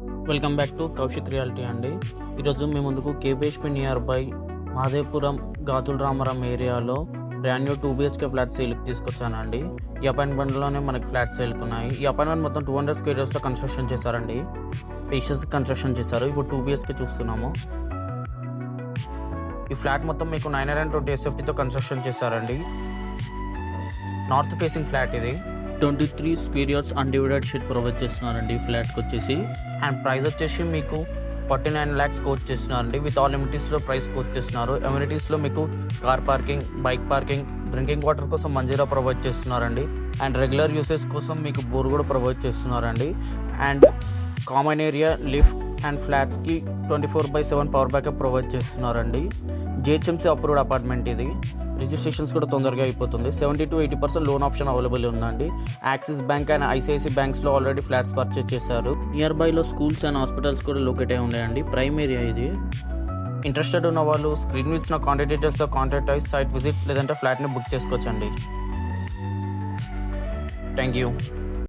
Welcome back to Kaushik reality అండి. ఈరోజు మీ ముందుకు కేబిహెచ్పి నియర్ బై మహదేవ్పురం గాతుల రామారం ఏరియాలో బ్రాండ్ న్యూ 2 BHK ఫ్లాట్ సేల్కి తీసుకొచ్చానండి. ఈ అపార్ట్మెంట్లోనే మనకి ఫ్లాట్ సేల్కి ఉన్నాయి. ఈ అపార్ట్మెంట్ మొత్తం 200 స్క్వేర్ యార్డ్స్లో కన్స్ట్రక్షన్ చేశారండి. పేషెస్ కన్స్ట్రక్షన్ చేశారు. ఇప్పుడు 2 BHK చూస్తున్నాము. ఈ ఫ్లాట్ మొత్తం మీకు 920 SFTతో కన్స్ట్రక్షన్ చేశారండి. నార్త్ ఫేసింగ్ ఫ్లాట్ ఇది. 23 square yards undivided sheet provide చేస్తున్నారండి ఈ ఫ్లాట్కి వచ్చేసి. అండ్ ప్రైస్ వచ్చేసి మీకు 49 lakhs కోట్ చేస్తున్నారండి. విత్ ఆల్ ఎమ్యూనిటీస్లో ప్రైస్ కోట్ చేస్తున్నారు. ఎమ్యూనిటీస్లో మీకు car parking, bike parking, drinking water కోసం మంజీరా ప్రొవైడ్ చేస్తున్నారండి. అండ్ రెగ్యులర్ యూసేజ్ కోసం మీకు బోర్ కూడా ప్రొవైడ్ చేస్తున్నారండి. And common area, lift and ఫ్లాట్స్కి 24/7 పవర్ బ్యాకప్ ప్రొవైడ్ చేస్తున్నారండి. జిహెచ్ఎంసీ అప్రూవ్డ్ అపార్ట్మెంట్ ఇది. రిజిస్ట్రేషన్స్ కూడా తొందరగా అయిపోతుంది. 70 to 80% లోన్ ఆప్షన్ అవైలబుల్ ఉందండి. యాక్సిస్ బ్యాంక్ అండ్ ఐసిఐసి బ్యాంక్స్లో ఆల్రెడీ ఫ్లాట్స్ పర్చేజ్ చేశారు. నియర్ బైలో స్కూల్స్ అండ్ హాస్పిటల్స్ కూడా లొకేట్ అయి ఉన్నాయండి. ప్రైమ్ ఏరియా ఇది. ఇంట్రెస్టెడ్ ఉన్న వాళ్ళు స్క్రీన్ మీద ఇచ్చిన కాంటాక్ట్ డీటెయిల్స్తో కాంటాక్ట్ అయ్యి సైట్ విజిట్ లేదంటే ఫ్లాట్ని బుక్ చేసుకోవచ్చండి. Thank you.